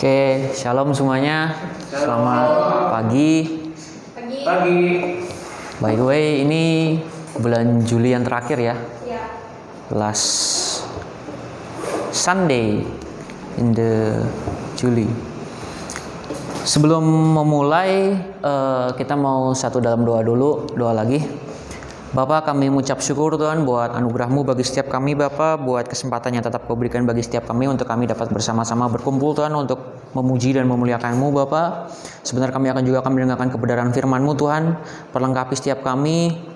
Oke, shalom semuanya. Selamat pagi. Pagi. By the way, ini bulan Juli yang terakhir ya. Ya. Last Sunday in the Juli. Sebelum memulai, kita mau satu dalam doa dulu, doa lagi. Bapa, kami mengucap syukur Tuhan buat anugerah-Mu bagi setiap kami Bapa, buat kesempatan yang tetap Kau berikan bagi setiap kami untuk kami dapat bersama-sama berkumpul Tuhan untuk memuji dan memuliakan-Mu Bapa. Sebentar kami akan mendengarkan kebenaran firman-Mu Tuhan, perlengkapi setiap kami.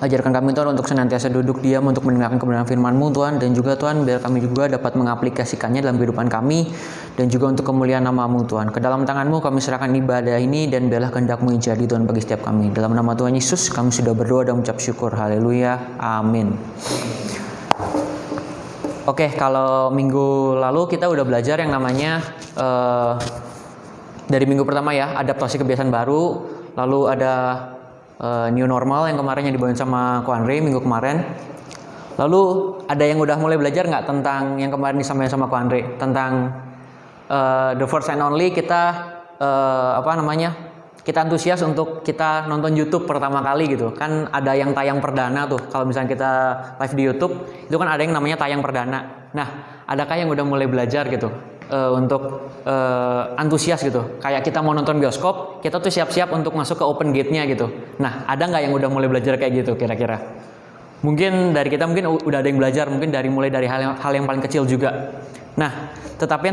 Ajarkan kami Tuhan untuk senantiasa duduk diam untuk mendengarkan kebenaran firman-Mu Tuhan, dan juga Tuhan biar kami juga dapat mengaplikasikannya dalam kehidupan kami dan juga untuk kemuliaan nama-Mu Tuhan. Ke dalam tangan-Mu kami serahkan ibadah ini dan biarlah kehendak-Mu yang jadi Tuhan bagi setiap kami. Dalam nama Tuhan Yesus kami sudah berdoa dan mengucap syukur. Haleluya. Amin. Oke, kalau minggu lalu kita udah belajar yang namanya dari minggu pertama ya, adaptasi kebiasaan baru, lalu ada new normal yang kemarin yang dibawain sama Ko Andre minggu kemarin. Lalu ada yang udah mulai belajar nggak tentang yang kemarin disampaikan sama Ko Andre tentang the first and only kita kita antusias untuk kita nonton YouTube pertama kali gitu kan. Ada yang tayang perdana tuh, kalau misalnya kita live di YouTube itu kan ada yang namanya tayang perdana. Nah, adakah yang udah mulai belajar gitu untuk antusias gitu, kayak kita mau nonton bioskop, kita tuh siap-siap untuk masuk ke open gate-nya gitu. Nah, ada nggak yang udah mulai belajar kayak gitu kira-kira? Mungkin dari kita udah ada yang belajar, mungkin mulai dari hal yang paling kecil juga. Nah, tetapi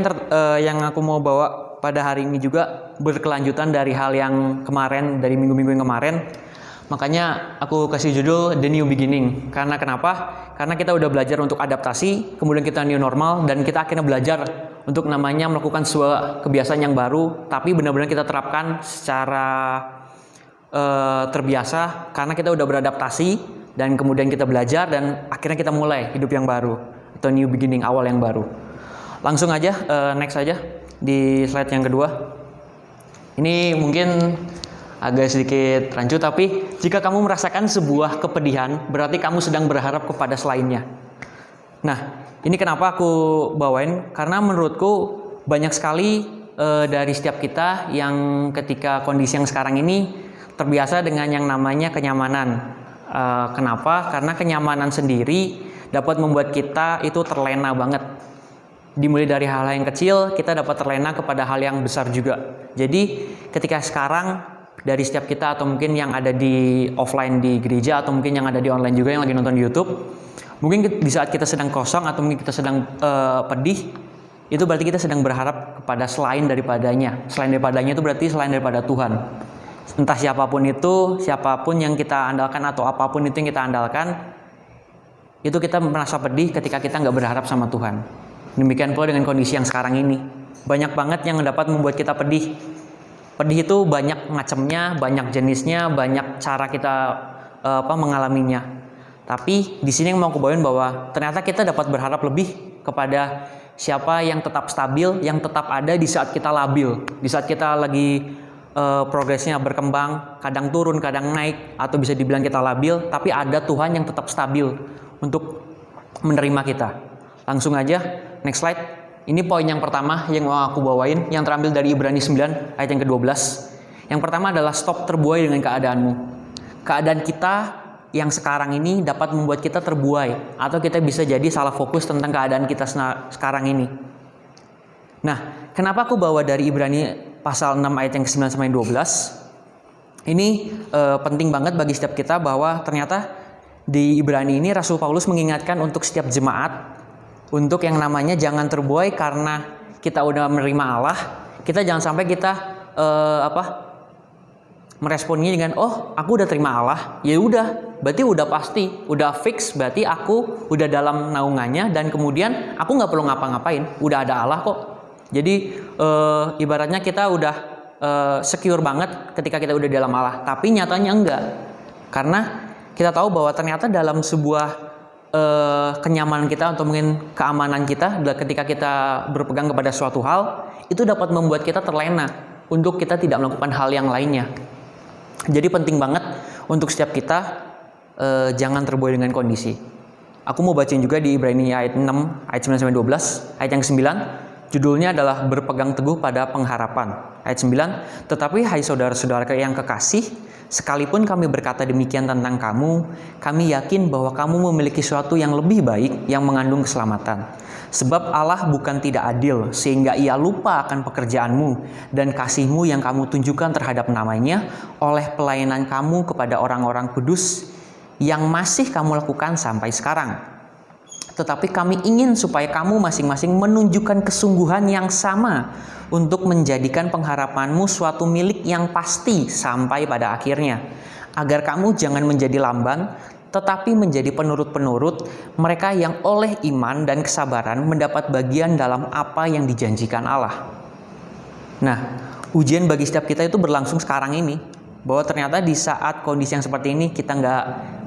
yang aku mau bawa pada hari ini juga berkelanjutan dari hal yang kemarin, dari minggu-minggu yang kemarin. Makanya aku kasih judul The New Beginning. Karena kenapa? Karena kita udah belajar untuk adaptasi, kemudian kita new normal, dan kita akhirnya belajar untuk namanya melakukan sebuah kebiasaan yang baru, tapi benar-benar kita terapkan secara terbiasa, karena kita udah beradaptasi, dan kemudian kita belajar, dan akhirnya kita mulai hidup yang baru, atau new beginning, awal yang baru. Langsung aja, next aja, di slide yang kedua. Ini mungkin agak sedikit rancu, tapi jika kamu merasakan sebuah kepedihan, berarti kamu sedang berharap kepada selainnya. Nah, ini kenapa aku bawain, karena menurutku banyak sekali dari setiap kita yang ketika kondisi yang sekarang ini terbiasa dengan yang namanya kenyamanan. Kenapa? Karena kenyamanan sendiri dapat membuat kita itu terlena banget. Dimulai dari hal-hal yang kecil, kita dapat terlena kepada hal yang besar juga. Jadi ketika sekarang dari setiap kita, atau mungkin yang ada di offline di gereja, atau mungkin yang ada di online juga yang lagi nonton di YouTube, mungkin di saat kita sedang kosong atau mungkin kita sedang pedih, itu berarti kita sedang berharap kepada selain daripadanya. Selain daripadanya itu berarti selain daripada Tuhan. Entah siapapun itu, siapapun yang kita andalkan atau apapun itu yang kita andalkan, itu kita merasa pedih ketika kita nggak berharap sama Tuhan. Demikian pula dengan kondisi yang sekarang ini. Banyak banget yang dapat membuat kita pedih. Pedih itu banyak macamnya, banyak jenisnya, banyak cara kita mengalaminya. Tapi di sini yang mau aku bawain bahwa ternyata kita dapat berharap lebih kepada siapa yang tetap stabil, yang tetap ada di saat kita labil, di saat kita lagi progresnya berkembang, kadang turun, kadang naik, atau bisa dibilang kita labil, tapi ada Tuhan yang tetap stabil untuk menerima kita. Langsung aja, next slide. Ini poin yang pertama yang mau aku bawain, yang terambil dari Ibrani 9 ayat yang ke-12. Yang pertama adalah stop terbuai dengan keadaanmu. Keadaan kita yang sekarang ini dapat membuat kita terbuai, atau kita bisa jadi salah fokus tentang keadaan kita sekarang ini. Nah, kenapa aku bawa dari Ibrani pasal 6 ayat yang ke-9 sampai 12? Ini penting banget bagi setiap kita, bahwa ternyata di Ibrani ini Rasul Paulus mengingatkan untuk setiap jemaat untuk yang namanya jangan terbuai karena kita udah menerima Allah. Kita jangan sampai kita meresponnya dengan aku udah terima Allah, ya udah, berarti udah pasti, udah fix, berarti aku udah dalam naungannya, dan kemudian aku nggak perlu ngapa-ngapain, udah ada Allah kok. Jadi ibaratnya kita udah secure banget ketika kita udah dalam Allah. Tapi nyatanya enggak, karena kita tahu bahwa ternyata dalam sebuah kenyamanan kita atau mungkin keamanan kita, ketika kita berpegang kepada suatu hal, itu dapat membuat kita terlena untuk kita tidak melakukan hal yang lainnya. Jadi penting banget untuk setiap kita jangan terbuai dengan kondisi. Aku mau bacain juga di Ibrani ayat 6 ayat 9 sampai 12, ayat yang ke-9. Judulnya adalah berpegang teguh pada pengharapan. Ayat 9, tetapi hai saudara-saudara yang kekasih, sekalipun kami berkata demikian tentang kamu, kami yakin bahwa kamu memiliki sesuatu yang lebih baik yang mengandung keselamatan. Sebab Allah bukan tidak adil, sehingga ia lupa akan pekerjaanmu dan kasihmu yang kamu tunjukkan terhadap namanya oleh pelayanan kamu kepada orang-orang kudus yang masih kamu lakukan sampai sekarang. Tetapi kami ingin supaya kamu masing-masing menunjukkan kesungguhan yang sama untuk menjadikan pengharapanmu suatu milik yang pasti sampai pada akhirnya. Agar kamu jangan menjadi lamban, tetapi menjadi penurut-penurut mereka yang oleh iman dan kesabaran mendapat bagian dalam apa yang dijanjikan Allah. Nah, ujian bagi setiap kita itu berlangsung sekarang ini. Bahwa ternyata di saat kondisi yang seperti ini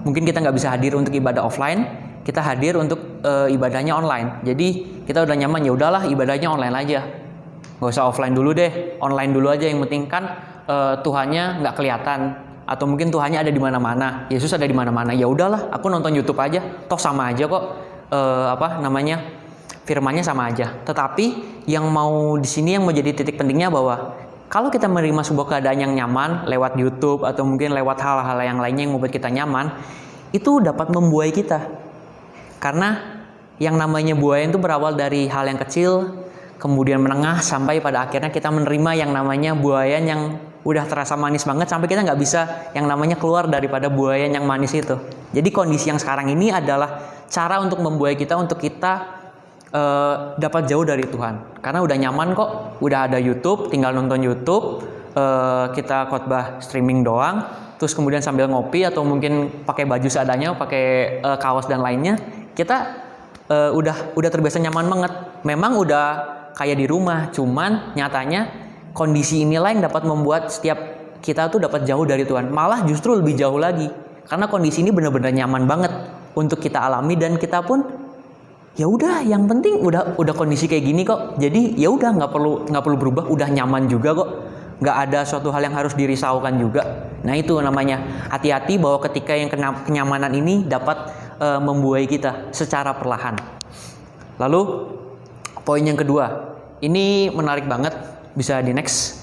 mungkin kita nggak bisa hadir untuk ibadah offline, kita hadir untuk ibadahnya online. Jadi kita udah nyaman, ya udahlah ibadahnya online aja, nggak usah offline dulu deh, online dulu aja. Yang penting kan Tuhannya nggak kelihatan, atau mungkin Tuhannya ada di mana-mana, Yesus ada di mana-mana. Ya udahlah, aku nonton YouTube aja, toh sama aja kok, firmannya sama aja. Tetapi yang mau di sini yang menjadi titik pentingnya bahwa kalau kita menerima sebuah keadaan yang nyaman lewat YouTube atau mungkin lewat hal-hal yang lainnya yang membuat kita nyaman, itu dapat membuai kita. Karena yang namanya buaya itu berawal dari hal yang kecil, kemudian menengah, sampai pada akhirnya kita menerima yang namanya buayan yang udah terasa manis banget, sampai kita nggak bisa yang namanya keluar daripada buayan yang manis itu. Jadi kondisi yang sekarang ini adalah cara untuk membuai kita, untuk kita dapat jauh dari Tuhan. Karena udah nyaman kok, udah ada YouTube, tinggal nonton YouTube, kita khotbah streaming doang, terus kemudian sambil ngopi atau mungkin pakai baju seadanya, pakai kaos dan lainnya, kita udah terbiasa nyaman banget. Memang udah kayak di rumah, cuman nyatanya kondisi inilah yang dapat membuat setiap kita tuh dapat jauh dari Tuhan. Malah justru lebih jauh lagi, karena kondisi ini benar-benar nyaman banget untuk kita alami, dan kita pun ya udah, yang penting udah kondisi kayak gini kok. Jadi ya udah, nggak perlu berubah, udah nyaman juga kok. Nggak ada suatu hal yang harus dirisaukan juga. Nah itu namanya hati-hati, bahwa ketika yang kenyamanan ini dapat membuai kita secara perlahan. Lalu poin yang kedua, ini menarik banget, bisa di next.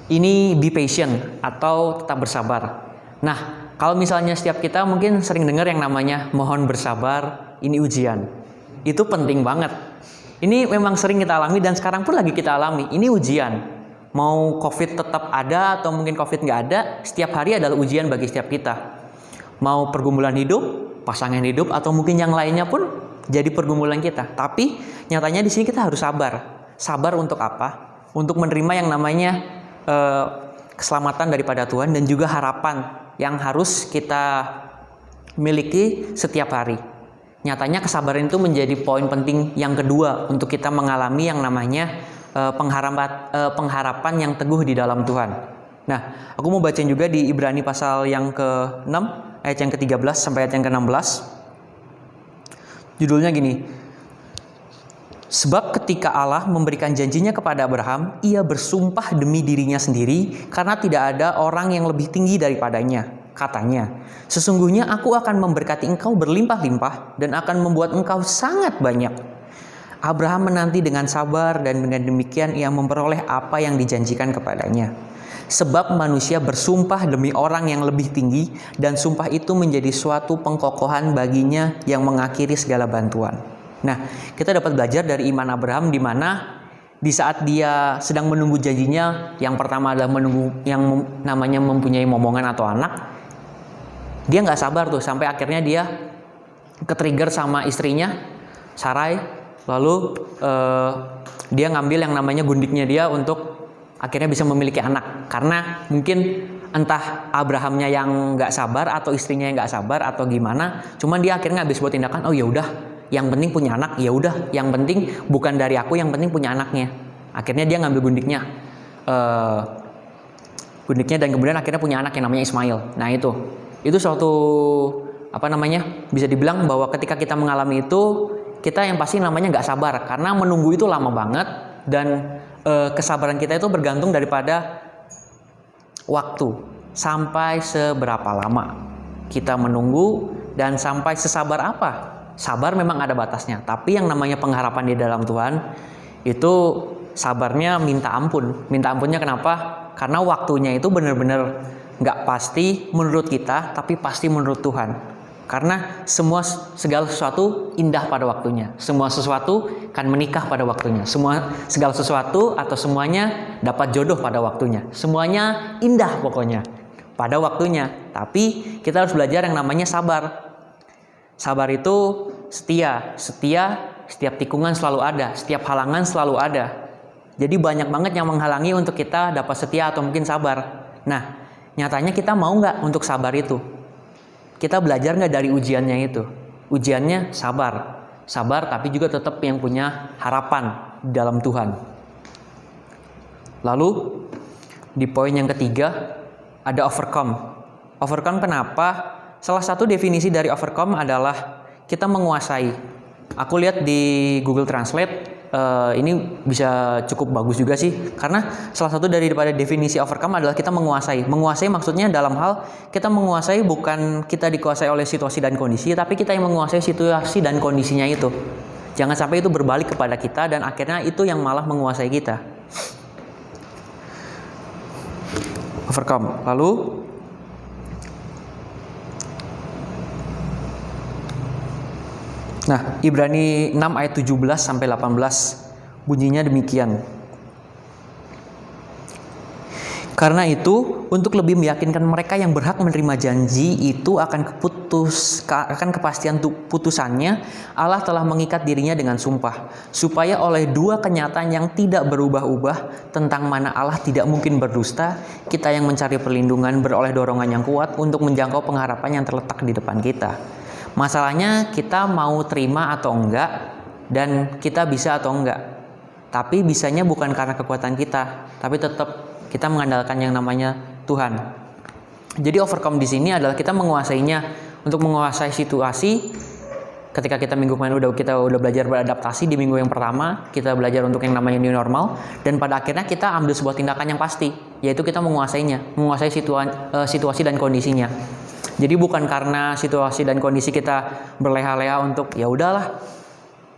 Ini be patient atau tetap bersabar. Nah, kalau misalnya setiap kita mungkin sering dengar yang namanya mohon bersabar, ini ujian. Itu penting banget. Ini memang sering kita alami dan sekarang pun lagi kita alami. Ini ujian. Mau COVID tetap ada atau mungkin COVID nggak ada, setiap hari adalah ujian bagi setiap kita. Mau pergumulan hidup, pasangan hidup, atau mungkin yang lainnya pun jadi pergumulan kita. Tapi nyatanya di sini kita harus sabar. Sabar untuk apa? Untuk menerima yang namanya keselamatan daripada Tuhan, dan juga harapan yang harus kita miliki setiap hari. Nyatanya kesabaran itu menjadi poin penting yang kedua untuk kita mengalami yang namanya pengharapan yang teguh di dalam Tuhan. Nah, aku mau bacain juga di Ibrani pasal yang ke-6, ayat yang ke-13 sampai ayat yang ke-16. Judulnya gini, sebab ketika Allah memberikan janjinya kepada Abraham, ia bersumpah demi dirinya sendiri, karena tidak ada orang yang lebih tinggi daripadanya. Katanya, sesungguhnya aku akan memberkati engkau berlimpah-limpah dan akan membuat engkau sangat banyak. Abraham menanti dengan sabar, dan dengan demikian ia memperoleh apa yang dijanjikan kepadanya. Sebab manusia bersumpah demi orang yang lebih tinggi, dan sumpah itu menjadi suatu pengkokohan baginya yang mengakhiri segala bantuan. Nah, kita dapat belajar dari iman Abraham, di mana di saat dia sedang menunggu janjinya, yang pertama adalah menunggu yang namanya mempunyai momongan atau anak. Dia nggak sabar tuh, sampai akhirnya dia ke-trigger sama istrinya, Sarai. Lalu dia ngambil yang namanya gundiknya dia untuk akhirnya bisa memiliki anak. Karena mungkin entah Abrahamnya yang nggak sabar atau istrinya yang nggak sabar atau gimana, cuman dia akhirnya ngambil sebuah tindakan, oh ya udah, yang penting punya anak, ya udah, yang penting bukan dari aku, yang penting punya anaknya. Akhirnya dia ngambil gundiknya, dan kemudian akhirnya punya anak yang namanya Ismail. Nah itu suatu bisa dibilang bahwa ketika kita mengalami itu, kita yang pasti namanya nggak sabar, karena menunggu itu lama banget, dan kesabaran kita itu bergantung daripada waktu, sampai seberapa lama kita menunggu dan sampai sesabar apa. Sabar memang ada batasnya, tapi yang namanya pengharapan di dalam Tuhan itu sabarnya minta ampun. Minta ampunnya kenapa? Karena waktunya itu benar-benar nggak pasti menurut kita, tapi pasti menurut Tuhan. Karena segala sesuatu indah pada waktunya. Semua sesuatu kan menikah pada waktunya. Segala sesuatu atau semuanya dapat jodoh pada waktunya. Semuanya indah pokoknya pada waktunya. Tapi kita harus belajar yang namanya sabar. Sabar itu setia. Setiap tikungan selalu ada, setiap halangan selalu ada. Jadi banyak banget yang menghalangi untuk kita dapat setia atau mungkin sabar. Nah, nyatanya kita mau nggak untuk sabar itu? Kita belajar nggak dari ujiannya itu? Ujiannya sabar. Sabar tapi juga tetap yang punya harapan dalam Tuhan. Lalu, di poin yang ketiga, ada overcome. Overcome kenapa? Salah satu definisi dari overcome adalah kita menguasai. Aku lihat di Google Translate, ini bisa cukup bagus juga sih. Karena salah satu daripada definisi overcome adalah kita menguasai. Menguasai maksudnya dalam hal kita menguasai bukan kita dikuasai oleh situasi dan kondisi, tapi kita yang menguasai situasi dan kondisinya itu. Jangan sampai itu berbalik kepada kita dan akhirnya itu yang malah menguasai kita. Overcome. Lalu nah, Ibrani 6 ayat 17 sampai 18 bunyinya demikian. Karena itu, untuk lebih meyakinkan mereka yang berhak menerima janji itu akan kepastian putusannya, Allah telah mengikat dirinya dengan sumpah, supaya oleh dua kenyataan yang tidak berubah-ubah tentang mana Allah tidak mungkin berdusta, kita yang mencari perlindungan beroleh dorongan yang kuat untuk menjangkau pengharapan yang terletak di depan kita. Masalahnya kita mau terima atau enggak, dan kita bisa atau enggak. Tapi bisanya bukan karena kekuatan kita, tapi tetap kita mengandalkan yang namanya Tuhan. Jadi overcome di sini adalah kita menguasainya. Untuk menguasai situasi, ketika kita minggu kemarin kita udah belajar beradaptasi di minggu yang pertama, kita belajar untuk yang namanya new normal, dan pada akhirnya kita ambil sebuah tindakan yang pasti, yaitu kita menguasainya, menguasai situasi dan kondisinya. Jadi bukan karena situasi dan kondisi kita berleha-leha untuk ya udahlah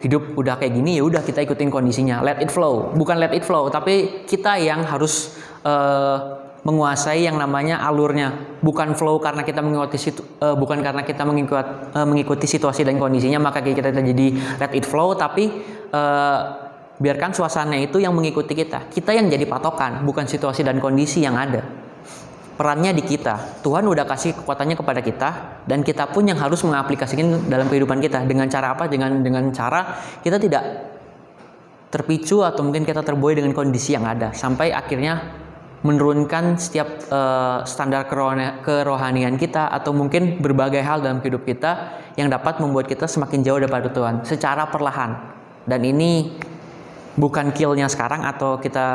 hidup udah kayak gini, ya udah kita ikutin kondisinya, let it flow. Bukan let it flow, tapi kita yang harus menguasai yang namanya alurnya. Bukan flow karena kita mengikuti situasi dan kondisinya maka kita jadi let it flow, tapi biarkan suasananya itu yang mengikuti kita. Kita yang jadi patokan, bukan situasi dan kondisi yang ada. Perannya di kita. Tuhan udah kasih kekuatannya kepada kita, dan kita pun yang harus mengaplikasikan dalam kehidupan kita. Dengan cara apa? Dengan cara kita tidak terpicu atau mungkin kita terbuai dengan kondisi yang ada, sampai akhirnya menurunkan setiap standar kerohanian kita atau mungkin berbagai hal dalam hidup kita yang dapat membuat kita semakin jauh daripada Tuhan secara perlahan. Dan ini bukan kill-nya sekarang atau kita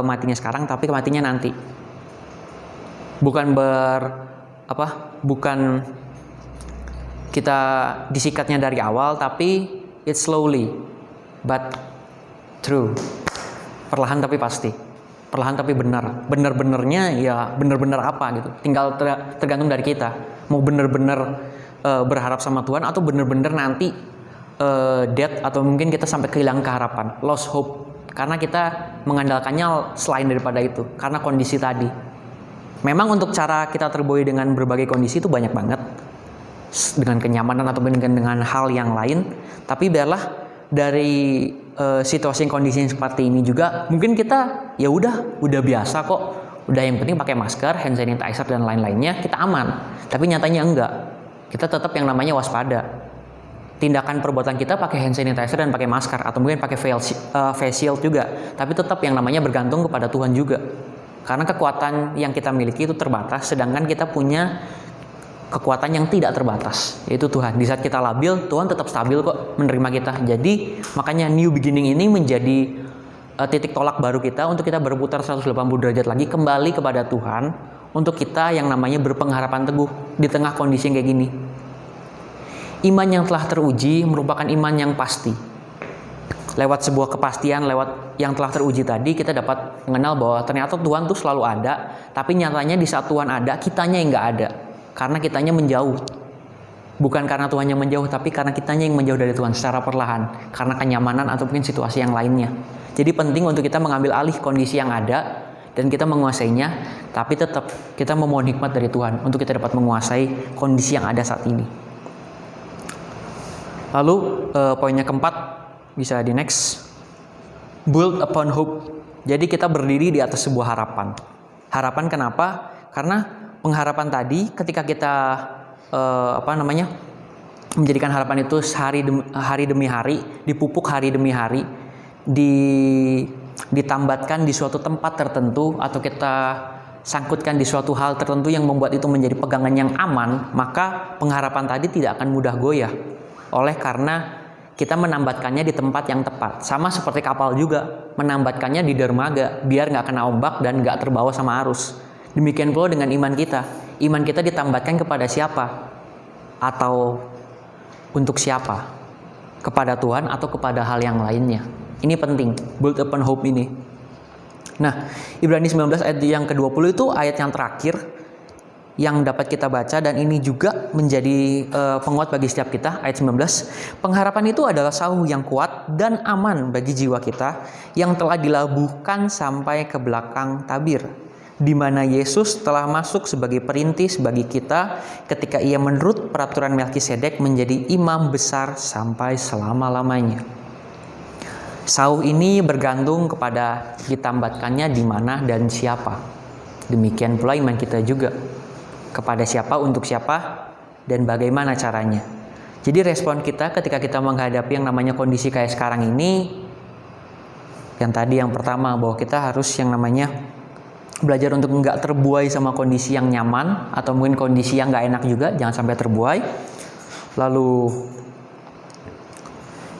matinya sekarang, tapi matinya nanti. Bukan kita disikatnya dari awal, tapi it's slowly but true. Perlahan tapi pasti. Perlahan tapi benar. Benar-benarnya ya benar-benar apa gitu. Tinggal tergantung dari kita. Mau benar-benar berharap sama Tuhan atau benar-benar nanti dead atau mungkin kita sampai kehilangan keharapan, lost hope. Karena kita mengandalkannya selain daripada itu, karena kondisi tadi. Memang untuk cara kita terbuai dengan berbagai kondisi itu banyak banget, dengan kenyamanan atau dengan hal yang lain. Tapi biarlah dari situasi kondisi yang seperti ini juga mungkin kita ya udah biasa kok, udah yang penting pakai masker, hand sanitizer dan lain-lainnya kita aman. Tapi nyatanya enggak. Kita tetap yang namanya waspada. Tindakan perbuatan kita pakai hand sanitizer dan pakai masker atau mungkin pakai face shield juga, tapi tetap yang namanya bergantung kepada Tuhan juga. Karena kekuatan yang kita miliki itu terbatas, sedangkan kita punya kekuatan yang tidak terbatas, yaitu Tuhan. Di saat kita labil, Tuhan tetap stabil kok menerima kita. Jadi makanya new beginning ini menjadi titik tolak baru kita untuk kita berputar 180 derajat lagi kembali kepada Tuhan, untuk kita yang namanya berpengharapan teguh di tengah kondisi yang kayak gini. Iman yang telah teruji merupakan iman yang pasti. Lewat sebuah kepastian, lewat yang telah teruji tadi, kita dapat mengenal bahwa ternyata Tuhan tuh selalu ada, tapi nyatanya di saat Tuhan ada, kitanya yang nggak ada. Karena kitanya menjauh. Bukan karena Tuhan yang menjauh, tapi karena kitanya yang menjauh dari Tuhan secara perlahan. Karena kenyamanan atau mungkin situasi yang lainnya. Jadi penting untuk kita mengambil alih kondisi yang ada dan kita menguasainya, tapi tetap kita memohon hikmat dari Tuhan untuk kita dapat menguasai kondisi yang ada saat ini. Lalu poinnya keempat, bisa di next. Build upon hope. Jadi kita berdiri di atas sebuah harapan. Harapan kenapa? Karena pengharapan tadi ketika kita menjadikan harapan itu hari demi hari, dipupuk hari demi hari, ditambatkan di suatu tempat tertentu, atau kita sangkutkan di suatu hal tertentu yang membuat itu menjadi pegangan yang aman, maka pengharapan tadi tidak akan mudah goyah. Oleh karena kita menambatkannya di tempat yang tepat. Sama seperti kapal juga, menambatkannya di dermaga biar nggak kena ombak dan nggak terbawa sama arus. Demikian pula dengan iman kita. Iman kita ditambatkan kepada siapa? Atau untuk siapa? Kepada Tuhan atau kepada hal yang lainnya? Ini penting, build upon hope ini. Nah, Ibrani 19 ayat yang ke-20 itu ayat yang terakhir yang dapat kita baca, dan ini juga menjadi penguat bagi setiap kita. Ayat 19, pengharapan itu adalah sauh yang kuat dan aman bagi jiwa kita yang telah dilabuhkan sampai ke belakang tabir, di mana Yesus telah masuk sebagai perintis bagi kita ketika ia menurut peraturan Melkisedek menjadi imam besar sampai selama-lamanya. Sauh ini bergantung kepada ditambatkannya di mana dan siapa. Demikian pula iman kita juga. Kepada siapa, untuk siapa, dan bagaimana caranya. Jadi respon kita ketika kita menghadapi yang namanya kondisi kayak sekarang ini, yang pertama bahwa kita harus yang namanya belajar untuk nggak terbuai sama kondisi yang nyaman, atau mungkin kondisi yang nggak enak juga, jangan sampai terbuai. Lalu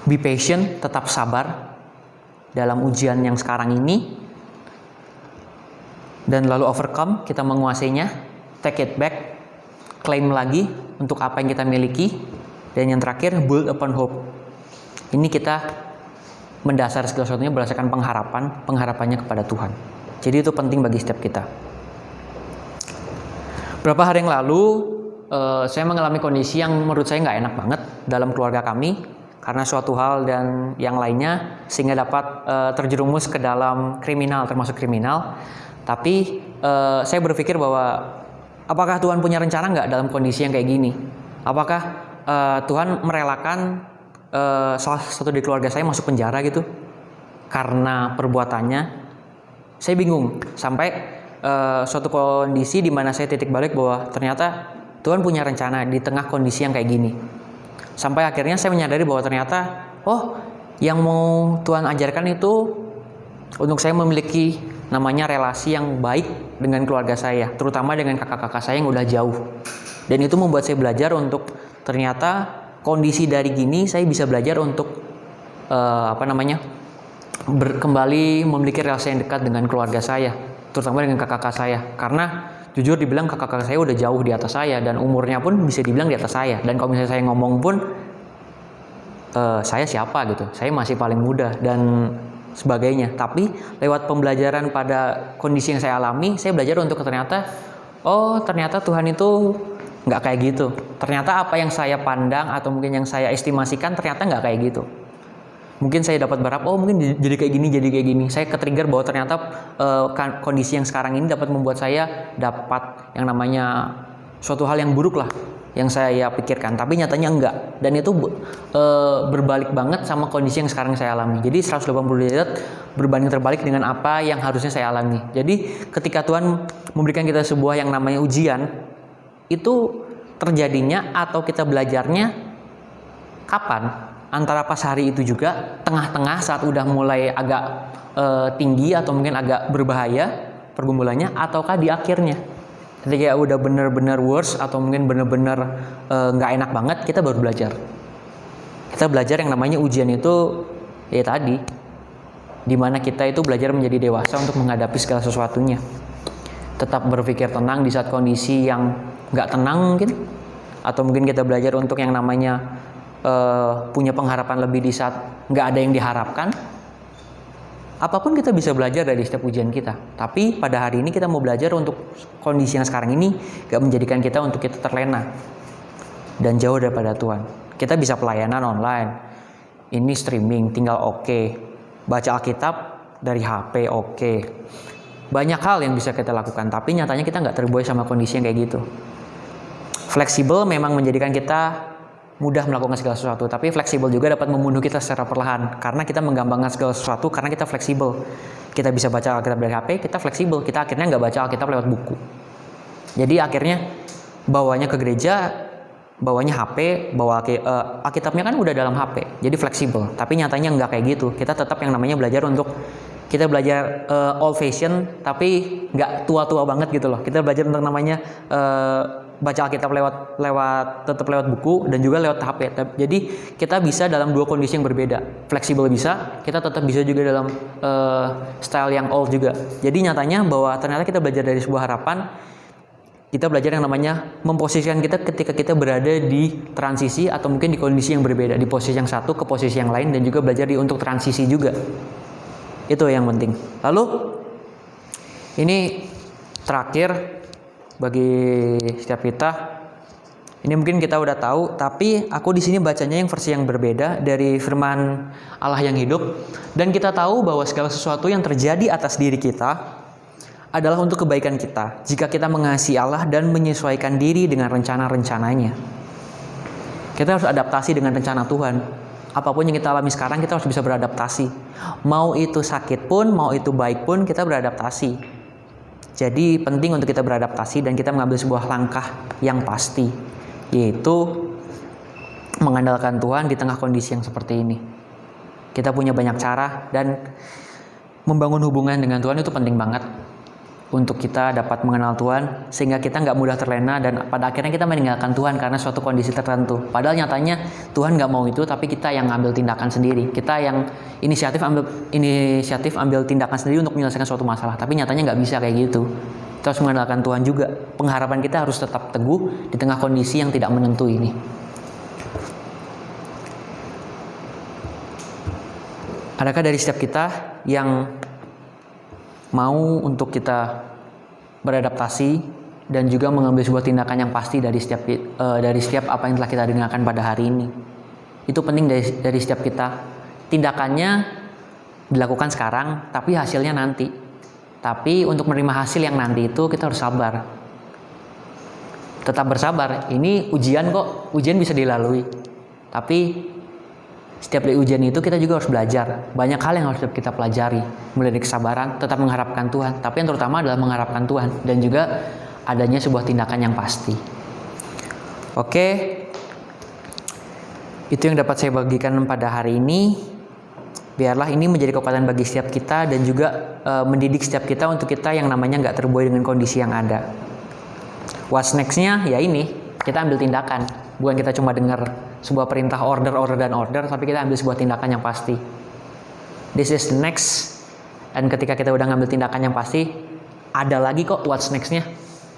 be patient, tetap sabar dalam ujian yang sekarang ini, dan lalu overcome, kita menguasainya. Take it back, claim lagi untuk apa yang kita miliki. Dan yang terakhir, build upon hope. Ini kita mendasar segala sesuatunya berdasarkan pengharapannya kepada Tuhan. Jadi itu penting bagi setiap kita. Beberapa hari yang lalu, saya mengalami kondisi yang menurut saya nggak enak banget dalam keluarga kami, karena suatu hal dan yang lainnya, sehingga dapat terjerumus ke dalam kriminal, termasuk kriminal. Tapi saya berpikir bahwa apakah Tuhan punya rencana nggak dalam kondisi yang kayak gini? Apakah Tuhan merelakan salah satu di keluarga saya masuk penjara gitu karena perbuatannya? Saya bingung. Sampai suatu kondisi di mana saya titik balik bahwa ternyata Tuhan punya rencana di tengah kondisi yang kayak gini. Sampai akhirnya saya menyadari bahwa ternyata, yang mau Tuhan ajarkan itu untuk saya memiliki namanya relasi yang baik dengan keluarga saya, terutama dengan kakak-kakak saya yang udah jauh. Dan itu membuat saya belajar untuk ternyata kondisi dari gini saya bisa belajar untuk kembali memiliki relasi yang dekat dengan keluarga saya, terutama dengan kakak-kakak saya. Karena jujur dibilang kakak-kakak saya udah jauh di atas saya dan umurnya pun bisa dibilang di atas saya. Dan kalau misalnya saya ngomong pun saya siapa gitu, saya masih paling muda dan sebagainya. Tapi lewat pembelajaran pada kondisi yang saya alami, saya belajar untuk ternyata Tuhan itu nggak kayak gitu. Ternyata apa yang saya pandang atau mungkin yang saya estimasikan ternyata nggak kayak gitu. Mungkin saya dapat berharap mungkin jadi kayak gini. Saya ke-trigger bahwa ternyata kondisi yang sekarang ini dapat membuat saya dapat yang namanya suatu hal yang buruk lah yang saya pikirkan, tapi nyatanya enggak. Dan itu berbalik banget sama kondisi yang sekarang saya alami. Jadi 180 derajat berbanding terbalik dengan apa yang harusnya saya alami. Jadi ketika Tuhan memberikan kita sebuah yang namanya ujian, itu terjadinya atau kita belajarnya kapan? Antara pas hari itu juga, tengah-tengah saat udah mulai agak tinggi atau mungkin agak berbahaya pergumulannya, ataukah di akhirnya? Ketika udah benar-benar worse atau mungkin benar-benar nggak enak banget, kita baru belajar. Kita belajar yang namanya ujian itu ya tadi, dimana kita itu belajar menjadi dewasa untuk menghadapi segala sesuatunya. Tetap berpikir tenang di saat kondisi yang nggak tenang mungkin, atau mungkin kita belajar untuk yang namanya punya pengharapan lebih di saat nggak ada yang diharapkan. Apapun kita bisa belajar dari setiap ujian kita. Tapi pada hari ini kita mau belajar untuk kondisi yang sekarang ini gak menjadikan kita untuk kita terlena dan jauh daripada Tuhan. Kita bisa pelayanan online, ini streaming, tinggal oke. Baca Alkitab dari HP, oke. Banyak hal yang bisa kita lakukan, tapi nyatanya kita nggak terbuai sama kondisi yang kayak gitu. Fleksibel memang menjadikan kita mudah melakukan segala sesuatu, tapi fleksibel juga dapat membunuh kita secara perlahan, karena kita menggampangkan segala sesuatu karena kita fleksibel. Kita bisa baca Alkitab dari HP, kita fleksibel, kita akhirnya nggak baca Alkitab lewat buku. Jadi akhirnya bawanya ke gereja, bawanya HP, bawa Alkitabnya kan udah dalam HP, jadi fleksibel. Tapi nyatanya nggak kayak gitu. Kita tetap yang namanya belajar untuk kita belajar old fashion, tapi nggak tua-tua banget gitu loh. Kita belajar untuk namanya baca Alkitab tetap lewat buku dan juga lewat HP. Jadi kita bisa dalam dua kondisi yang berbeda. Fleksibel bisa, kita tetap bisa juga dalam style yang old juga. Jadi nyatanya bahwa ternyata kita belajar dari sebuah harapan. Kita belajar yang namanya memposisikan kita ketika kita berada di transisi atau mungkin di kondisi yang berbeda, di posisi yang satu ke posisi yang lain, dan juga belajar untuk transisi juga. Itu yang penting. Lalu ini terakhir bagi setiap kita. Ini mungkin kita udah tahu, tapi aku di sini bacanya yang versi yang berbeda dari firman Allah yang hidup, dan kita tahu bahwa segala sesuatu yang terjadi atas diri kita adalah untuk kebaikan kita jika kita mengasihi Allah dan menyesuaikan diri dengan rencana-rencananya. Kita harus adaptasi dengan rencana Tuhan. Apapun yang kita alami sekarang, kita harus bisa beradaptasi. Mau itu sakit pun, mau itu baik pun, kita beradaptasi. Jadi penting untuk kita beradaptasi dan kita mengambil sebuah langkah yang pasti, yaitu mengandalkan Tuhan di tengah kondisi yang seperti ini. Kita punya banyak cara, dan membangun hubungan dengan Tuhan itu penting banget untuk kita dapat mengenal Tuhan, sehingga kita nggak mudah terlena dan pada akhirnya kita meninggalkan Tuhan karena suatu kondisi tertentu. Padahal nyatanya Tuhan nggak mau itu, tapi kita yang ngambil tindakan sendiri. Kita yang inisiatif ambil tindakan sendiri untuk menyelesaikan suatu masalah. Tapi nyatanya nggak bisa kayak gitu. Kita harus mengandalkan Tuhan juga. Pengharapan kita harus tetap teguh di tengah kondisi yang tidak menentu ini. Adakah dari setiap kita yang mau untuk kita beradaptasi dan juga mengambil sebuah tindakan yang pasti dari setiap apa yang telah kita dengarkan pada hari ini? Itu penting dari setiap kita. Tindakannya dilakukan sekarang, tapi hasilnya nanti. Tapi untuk menerima hasil yang nanti itu kita harus sabar. Tetap bersabar. Ini ujian kok, ujian bisa dilalui. Tapi setiap dari ujian itu kita juga harus belajar. Banyak hal yang harus kita pelajari. Mulai dari kesabaran, tetap mengharapkan Tuhan. Tapi yang terutama adalah mengharapkan Tuhan. Dan juga adanya sebuah tindakan yang pasti. Oke. Itu yang dapat saya bagikan pada hari ini. Biarlah ini menjadi kekuatan bagi setiap kita. Dan juga mendidik setiap kita untuk kita yang namanya nggak terbuai dengan kondisi yang ada. What's next-nya? Ya ini. Kita ambil tindakan. Bukan kita cuma dengar sebuah perintah order, tapi kita ambil sebuah tindakan yang pasti. This is next. Dan ketika kita udah ngambil tindakan yang pasti, ada lagi kok what's next-nya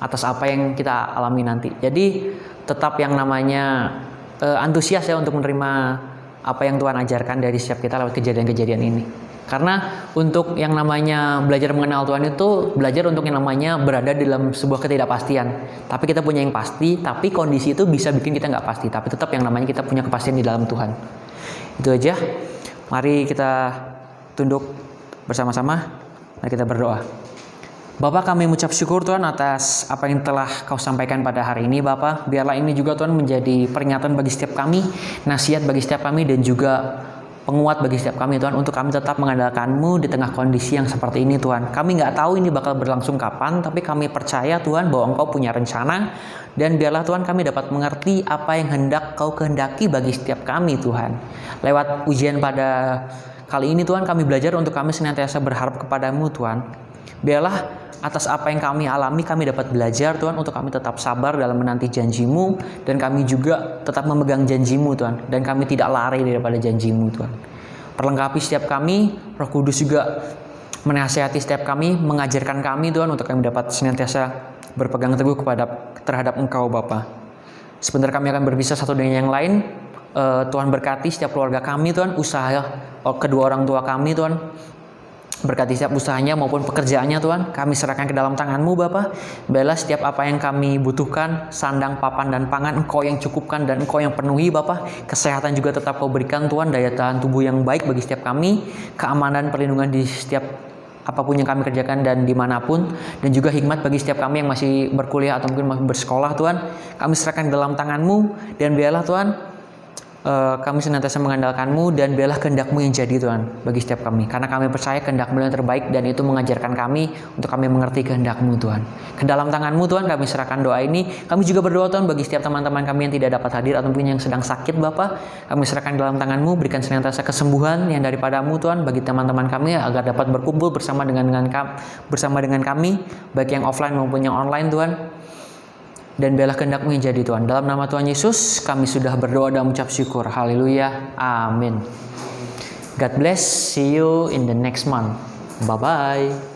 atas apa yang kita alami nanti. Jadi tetap yang namanya antusias ya untuk menerima apa yang Tuhan ajarkan dari setiap kita lewat kejadian-kejadian ini. Karena untuk yang namanya belajar mengenal Tuhan itu belajar untuk yang namanya berada dalam sebuah ketidakpastian. Tapi kita punya yang pasti, tapi kondisi itu bisa bikin kita nggak pasti. Tapi tetap yang namanya kita punya kepastian di dalam Tuhan. Itu aja. Mari kita tunduk bersama-sama. Mari kita berdoa. Bapa, kami mengucap syukur Tuhan atas apa yang telah Kau sampaikan pada hari ini Bapa. Biarlah ini juga Tuhan menjadi peringatan bagi setiap kami, nasihat bagi setiap kami, dan juga penguat bagi setiap kami Tuhan, untuk kami tetap mengandalkan-Mu di tengah kondisi yang seperti ini Tuhan. Kami nggak tahu ini bakal berlangsung kapan, tapi kami percaya Tuhan bahwa Engkau punya rencana, dan biarlah Tuhan kami dapat mengerti apa yang hendak Kau kehendaki bagi setiap kami Tuhan. Lewat ujian pada kali ini Tuhan, kami belajar untuk kami senantiasa berharap kepada-Mu Tuhan. Biarlah atas apa yang kami alami, kami dapat belajar Tuhan untuk kami tetap sabar dalam menanti janji-Mu, dan kami juga tetap memegang janji-Mu Tuhan, dan kami tidak lari daripada janji-Mu Tuhan. Perlengkapi setiap kami, Roh Kudus juga menasihati setiap kami, mengajarkan kami Tuhan untuk kami dapat senantiasa berpegang teguh terhadap Engkau Bapa. Sebentar kami akan berpisah satu dengan yang lain. Tuhan berkati setiap keluarga kami Tuhan, usaha kedua orang tua kami Tuhan. Berkati setiap usahanya maupun pekerjaannya Tuhan. Kami serahkan ke dalam tangan-Mu Bapa. Biarlah setiap apa yang kami butuhkan, sandang, papan, dan pangan, Engkau yang cukupkan dan Engkau yang penuhi Bapa. Kesehatan juga tetap Kau berikan Tuhan. Daya tahan tubuh yang baik bagi setiap kami. Keamanan, perlindungan di setiap apapun yang kami kerjakan dan dimanapun. Dan juga hikmat bagi setiap kami yang masih berkuliah atau mungkin masih bersekolah Tuhan. Kami serahkan ke dalam tangan-Mu. Dan biarlah Tuhan, kami senantiasa mengandalkan-Mu, dan biarlah kehendak-Mu yang jadi Tuhan bagi setiap kami. Karena kami percaya kehendak-Mu yang terbaik, dan itu mengajarkan kami untuk kami mengerti kehendak-Mu Tuhan. Ke dalam tangan-Mu Tuhan kami serahkan doa ini. Kami juga berdoa Tuhan bagi setiap teman-teman kami yang tidak dapat hadir atau mungkin yang sedang sakit Bapa. Kami serahkan dalam tangan-Mu. Berikan senantiasa kesembuhan yang daripada-Mu Tuhan bagi teman-teman kami agar dapat berkumpul bersama dengan kami, baik yang offline maupun yang online Tuhan. Dan biarlah kehendak-Mu yang jadi Tuhan. Dalam nama Tuhan Yesus kami sudah berdoa dan mengucap syukur. Haleluya. Amin. God bless. See you in the next month. Bye-bye.